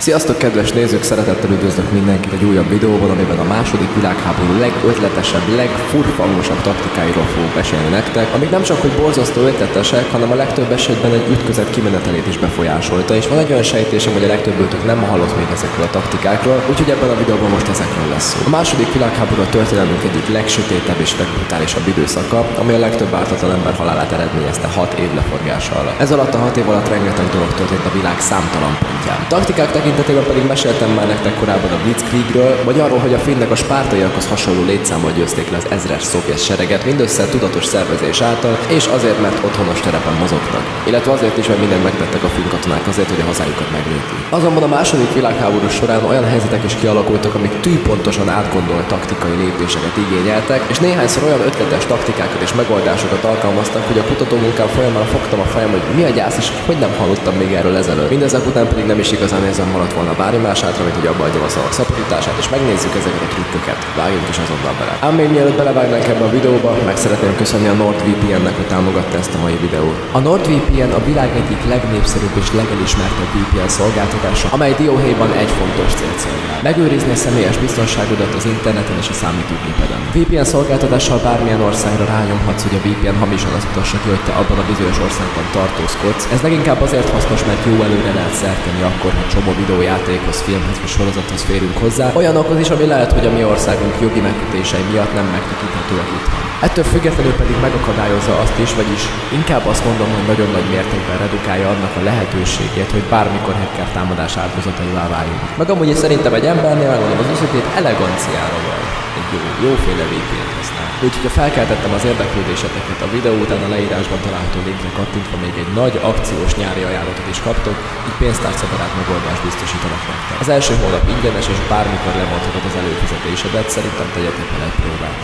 Sziasztok kedves nézők, szeretettel üdvözlök mindenkit egy újabb videóban, amiben a második világháború legötletesebb, legfurfalmasabb taktikáiról fogok mesélni nektek, amik nem csak hogy borzasztó ötletesek, hanem a legtöbb esetben egy ütközet kimenetelét is befolyásolta, és van egy olyan sejtésem, hogy a legtöbbőtök nem hallott még ezekről a taktikákról, úgyhogy ebben a videóban most ezekről lesz szó. A második világháború a történelmünk egyik legsötétebb és legbrutálisabb időszaka, ami a legtöbb ártatlan ember halálát eredményezte 6 év leforgása alatt. Ez alatt a 6 év alatt rengeteg dolog történt a világ számtalan pontján. Taktikák tekintetében pedig meséltem már nektek korábban a Blitzkriegről, vagy arról, hogy a finnek a spártaiakhoz hasonló létszámmal győzték le az ezres szovjet sereget mindössze tudatos szervezés által, és azért, mert otthonos terepen mozogtak. Illetve azért is, mert mindent megtettek a finn katonák azért, hogy a hazájukat megvédjék. Azonban a második világháború során olyan helyzetek is kialakultak, amik tűpontosan átgondolt taktikai lépéseket igényeltek, és néhányszor olyan ötletes taktikákat és megoldásokat alkalmaztak, hogy a kutatómunkám folyamán fogtam a fejem, hogy mi a gyász, és hogy nem hallottam még erről ezelőtt. Mindezek után pedig nem is igazán érzem maradt volna bármi más hátra, mint hogy abba adjam a szavak szaporítását, és megnézzük ezeket a trükköket. Vágjunk is azonnal bele. Ám még mielőtt belevágnánk ebbe a videóba, meg szeretném köszönni a NordVPN-nek, hogy támogatta ezt a mai videót. A NordVPN a világ egyik legnépszerűbb és legelismertebb VPN szolgáltatása, amely dióhéjban egy fontos célt szolgál: megőrizni a személyes biztonságodat az interneten és a számítógépeden. VPN szolgáltatással bármilyen országra rányomhatsz, hogy a VPN hamisan azt mutassa ki, hogy te abban a bizonyos országban tartózkodsz. Ez leginkább azért hasznos, mert jó előre lehet szert tenni akkor, ha csomó videójátékhoz, filmhez vagy sorozathoz férünk hozzá, olyanokhoz is, ami lehet, hogy a mi országunk jogi megkötései miatt nem megtekinthetőek itthon. Ettől függetlenül pedig megakadályozza azt is, vagyis inkább azt mondom, hogy nagyon nagy mértékben redukálja annak a lehetőségét, hogy bármikor hacker támadás áldozataivá váljunk. Meg amúgy is szerintem egy embernél, megmondom az őszintét, eleganciára van egy jóféle VPN használ. Úgyhogy ha felkeltettem az érdeklődéseteket a videó után, a leírásban található linkre kattintva még egy nagy akciós nyári ajánlatot is kaptok, így pénztárcabarát megoldást biztosítanak nektek. Az első hónap ingyenes, és bármikor lemondhatod az előfizetésedet, szerintem tegyetek vele egy próbát.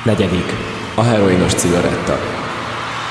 4. A heroinos cigaretta.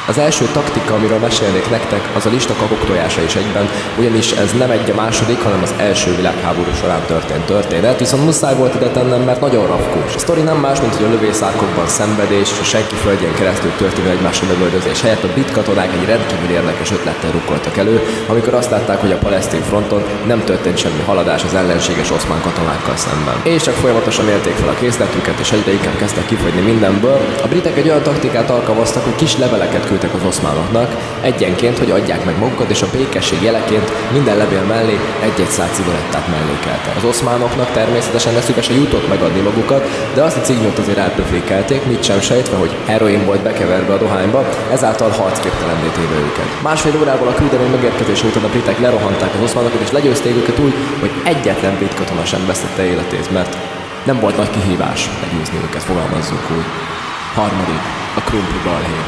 Az első taktika, amiről mesélnék nektek, az a lista kakuktojása is egyben, ugyanis ez nem egy a második, hanem az első világháború során történt történet, viszont muszáj volt ide tennem, mert nagyon rafkós. A sztori nem más, mint hogy a lövészárkokban szenvedés és a senki földjén keresztül történő egymásra lövöldözés helyett a brit katonák egy rendkívül érdekes ötlettel rukkoltak elő, amikor azt látták, hogy a palesztin fronton nem történt semmi haladás az ellenséges oszmán katonákkal szemben. És csak folyamatosan élték fel a készletüket, és egyre inkább kezdtek kifogyni mindenből. A britek egy olyan taktikát alkalmaztak, hogy kis leveleket küldtek az oszmánoknak egyenként, hogy adják meg magukat, és a békesség jeleként minden levél mellé egy-egy szád cigarettát mellékeltek. Az oszmánoknak természetesen eszükbe se jutott megadni magukat, de azt a cignyot azért elpöfékelték, mit sem sejtve, hogy heroin volt bekeverve a dohányba, ezáltal harcképtelenné téve őket. Másfél órával a küldemény megérkezése után a britek lerohanták az oszmánokat, és legyőzték őket úgy, hogy egyetlen brit katona sem vesztette életét, mert nem volt nagy kihívás legyőzni őket, fogalmazzuk úgy. 3. A krumpli balhé.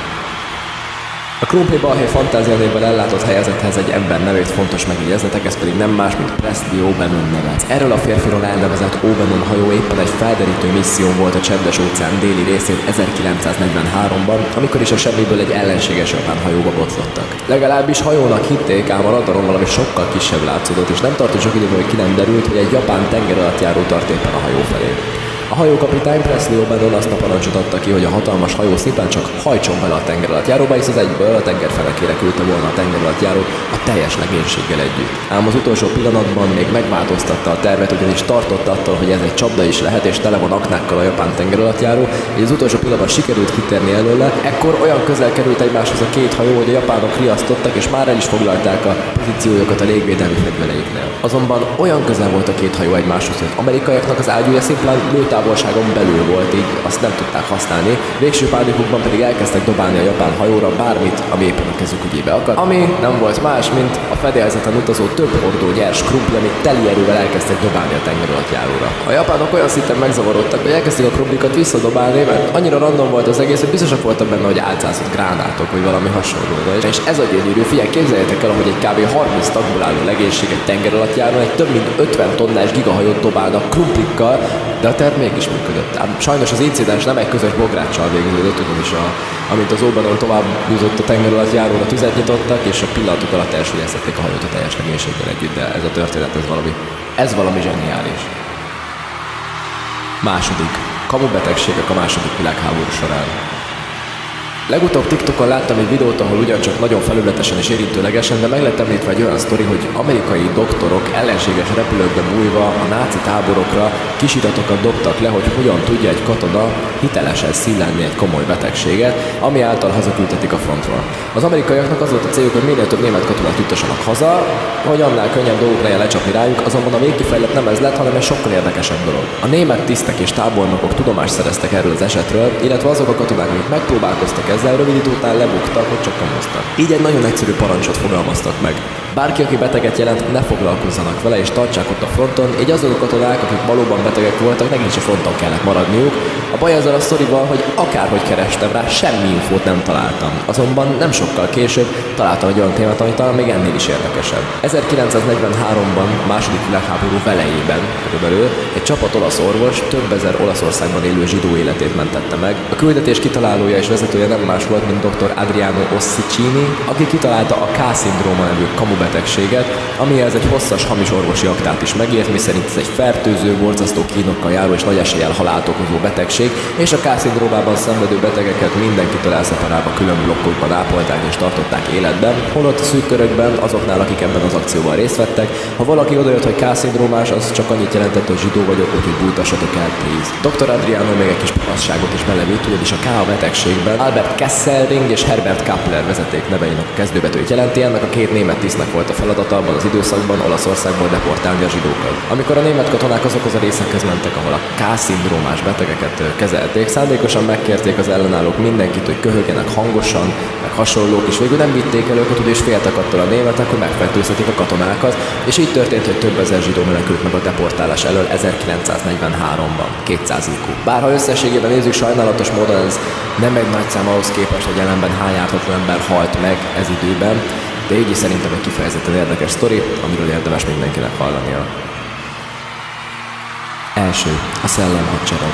A krumpli balhé fantázianévvel ellátott helyezethez egy ember nevét fontos megjegyeznetek, ez pedig nem más, mint Presley O'Bannon neve. Erről a férfiról elnevezett O'Bannon hajó éppen egy felderítő misszión volt a Csendes-óceán déli részén 1943-ban, amikor is a semmiből egy ellenséges japán hajóba botlottak. Legalábbis hajónak hitték, ám a radaron valami sokkal kisebb látszódott, és nem tartott sok időben, hogy ki nem derült, hogy egy japán tengeralattjáró tart éppen a hajó felé. A hajókapitány Presley O'Bannon azt a parancsot adta ki, hogy a hatalmas hajó szépen csak hajtson bele a tengeralattjáróba, hisz az egyből a tenger felekére küldte volna a tengeralattjárót a teljes legénységgel együtt. Ám az utolsó pillanatban még megváltoztatta a tervet, ugyanis tartott attól, hogy ez egy csapda is lehet, és tele van aknákkal a japán tengeralattjáró, és az utolsó pillanatban sikerült kitérni előle. Ekkor olyan közel került egymáshoz a két hajó, hogy a japánok riasztottak, és már el is foglalták a pozíciójukat a légvédelmi fegyvereiknél. Azonban olyan közel volt a két hajó egymáshoz, hogy az amerikaiaknak az ágyúja szimplán lőtávolságon belül volt, így azt nem tudták használni. Végső pánikukban pedig elkezdtek dobálni a japán hajóra bármit, ami éppen a kezük ügyébe akadt. Ami nem volt más, mint a fedélzeten utazó több hordó nyers krumpli, amit teli erővel elkezdtek dobálni a tengeralattjáróra. A japánok olyan szinten megzavarodtak, hogy elkezdték a krumplikat visszadobálni, mert annyira random volt az egész, hogy biztosak voltak benne, hogy álcázott gránátok, vagy valami hasonló. És ez a gyönyörű, figyelj, képzeljétek el, hogy egy kb. 30 tagból álló legénység egy tengeralattjáron egy több mint 50 tonnás gigahajót dobálnak krumplikkal, de a terv mégis működött. Ám sajnos az incidens nem egy közös bográccsal végződött, ugyanis amint az O'Bannon tovább húzott a tengeralattjáróra, tüzet nyitottak, és a pillanatok alatt elsüllyesztették a hajót a teljes legénységgel együtt, de ez a történet, ez valami zseniális. 2. Kamubetegségek a második világháború során. Legutóbb TikTokon láttam egy videót, ahol ugyancsak nagyon felületesen és érintőlegesen, de meg lett említve egy olyan sztori, hogy amerikai doktorok ellenséges repülőkbe bújva a náci táborokra kisiratokat dobtak le, hogy hogyan tudja egy katona hitelesen szillenni egy komoly betegséget, ami által hazaküldhetik a frontról. Az amerikaiaknak az volt a céljuk, hogy minél több német katonát juttassanak haza, hogy annál könnyebb dolgok legyen lecsapni rájuk, azonban a végkifejlett nem ez lett, hanem egy sokkal érdekesebb dolog. A német tisztek és tábornokok tudomást szereztek erről az esetről, illetve azok a katonák, akik megpróbálkoztak ezzel, rövid idő után lebuktak, hogy csak kamoztak. Így egy nagyon egyszerű parancsot fogalmaztak meg. Bárki, aki beteget jelent, ne foglalkozzanak vele és tartsák ott a fronton, így azok a katonák, akik valóban betegek voltak, nekik is a fronton kellett maradniuk. A baj ezzel a sztorival, hogy akárhogy kerestem rá, semmi infót nem találtam. Azonban nem sokkal később találtam egy olyan témát, ami talán még ennél is érdekesebb. 1943-ban, második világháború velejében körülbelül egy csapat olasz orvos több ezer Olaszországban élő zsidó életét mentette meg. A küldetés kitalálója és vezetője nem más volt, mint dr. Adriano Ossicini, aki kitalálta a K-szindróma nevű kamubetegséget, amihez egy hosszas hamis orvosi aktát is megírt, miszerint ez egy fertőző, borzasztó kínokkal járó és nagy eséllyel halált okozó betegség, és a K-szindrómában szenvedő betegeket mindenkitől elszeparálva külön blokkokban ápolták és tartották életben, holott a szűk körökben azoknál, akik ebben az akcióban részt vettek, ha valaki odajött, hogy K-szindrómás, az csak annyit jelentett, hogy zsidó vagyok, úgyhogy bújtassatok el, please. Dr. Adriano még egy kis parasságot is belevitt, ugyanis a K a betegségben Albert Kesselring és Herbert Kappler vezeték neveinek a kezdőbetűjét jelenti, ennek a két német tisztnek volt a feladata abban az időszakban Olaszországból deportálni a zsidókat. Amikor a német katonák azokhoz a részekhez mentek, ahol a K-szindrómás betegeket kezelték, szándékosan megkérték az ellenállók mindenkit, hogy köhögjenek hangosan, meg hasonlók, és végül nem vitték el őket, és féltek attól a németek, hogy megfertőzhetik a katonákat, és így történt, hogy több ezer zsidó menekült meg a deportálás elől 1943-ban, 200 IQ. Bárha összességében nézzük, sajnálatos módon ez nem egy nagy szám ahhoz képest, hogy jelenben hány ártatlan ember halt meg ez időben, de így is szerintem egy kifejezetten érdekes sztori, amiről érdemes mindenkinek hallania. Első, a szellemhadsereg.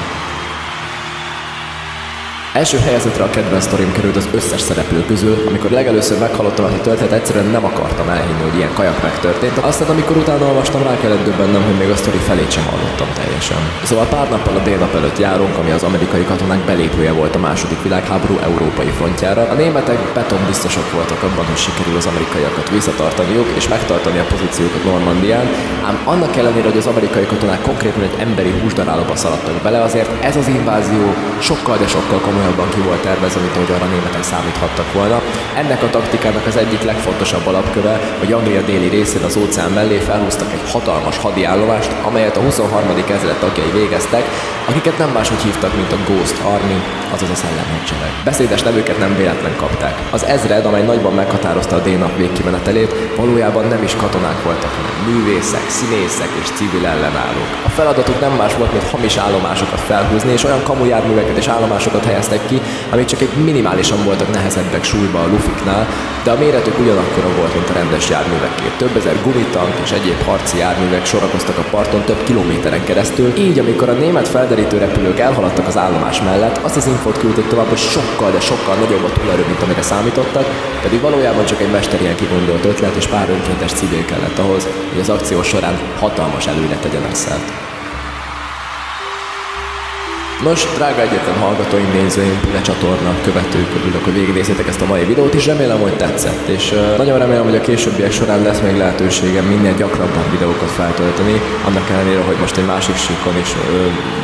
Első helyezetre a kedvenc sztorim került az összes szereplő közül, amikor legelőször meghallottam ezt a történetet, egyszerűen nem akartam elhinni, hogy ilyen kajak megtörtént. Aztán amikor utána olvastam, rá kellett döbbennem, hogy még a sztori felét sem hallottam teljesen. Szóval pár nappal a D-nap előtt járunk, ami az amerikai katonák belépője volt a második világháború európai frontjára. A németek betonbiztosak voltak abban, hogy sikerül az amerikaiakat visszatartaniuk és megtartani a pozíciókat Normandián, ám annak ellenére, hogy az amerikai katonák konkrétan egy emberi húsdarálóba szaladtak bele, azért ez az invázió sokkal, de sokkal komolyabban ki volt tervezve, mint ahogy arra a németek számíthattak volna. Ennek a taktikának az egyik legfontosabb alapköve, hogy Anglia déli részén az óceán mellé felhúztak egy hatalmas hadiállomást, amelyet a 23. ezred tagjai végeztek, akiket nem máshogy hívtak, mint a Ghost Army, azaz a szellemhadsereg. Beszédes nevüket nem véletlen kapták. Az ezred, amely nagyban meghatározta a D-nap végkimenetelét, valójában nem is katonák voltak, hanem művészek, színészek és civil ellenállók. A feladatuk nem más volt, mint hamis állomásokat felhúzni, és olyan kamujárműveket és állomásokat helyeztek ki, amik csak egy minimálisan voltak nehezebbek súlyba a lufiknál, de a méretük ugyanakkora volt, mint a rendes járműveké. Több ezer gumitank és egyéb harci járművek sorakoztak a parton több kilométeren keresztül, így amikor a német felderítő repülők elhaladtak az állomás mellett, azt az infót küldték tovább, hogy sokkal, de sokkal nagyobb a túlerő, mint amire számítottak, pedig valójában csak egy mesterien kigondolt ötlet és pár önkéntes civil kellett ahhoz, hogy az akció során hatalmas előre tegyenek szert. Nos, drága egyetem hallgatóim, nézőim, Pule csatorna követők, örülök, hogy végignéztétek ezt a mai videót, és remélem, hogy tetszett. És nagyon remélem, hogy a későbbiek során lesz még lehetőségem minél gyakrabban videókat feltölteni, annak ellenére, hogy most egy másik síkon is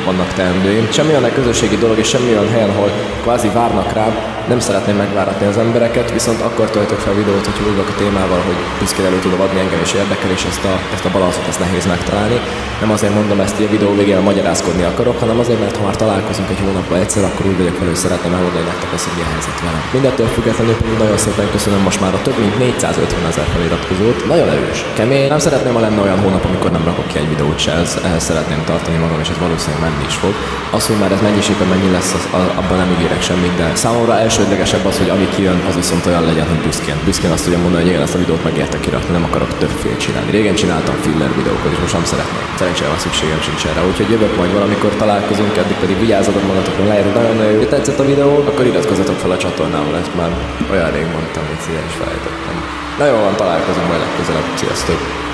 vannak teendőim. Semmi olyan közösségi dolog, és semmi olyan helyen, ahol kvázi várnak rám, nem szeretném megváratni az embereket, viszont akkor töltök fel videót, hogy úgy a témával, hogy büszkén elő tudom adni, engem is érdekel, és ezt a balanszot ezt nehéz megtalálni. Nem azért mondom ezt, hogy a videó végén magyarázkodni akarok, hanem azért, mert ha már találkozunk egy hónapban egyszer, akkor úgy vagyok velő, szeretném elmondani nektek azt, hogy mi a helyzet velem. Mindettől függetlenül pedig nagyon szépen köszönöm most már a több mint 450 000 feliratkozót. Nagyon erős, kemény. Nem szeretném, ha lenne olyan hónap, amikor nem rakok ki egy videót se, ehhez szeretném tartani magam, és ez valószínűleg menni is fog. Az, hogy már ez mennyiségben mennyi lesz, abban nem ígérek semmit, de számomra elsődlegesebb az, hogy ami kijön, az viszont olyan legyen, hogy büszkén azt tudjam mondani, hogy igen, ezt a videót megérte kirakni, nem akarok többféle csinálni. Régen csináltam filler videókat, és most nem szeretnék. Szerencsére van szükségem sincs erre, úgyhogy jövök majd valamikor találkozunk, eddig pedig vigyázzatok magatokra, leírod nagyon-nagyon jó. Ha tetszett a videó, akkor iratkozzatok fel a csatornámra, ezt már olyan rég mondtam, hogy szépen is felejtettem. Na jó van, találkozunk majd legközelebb. Sziasztok!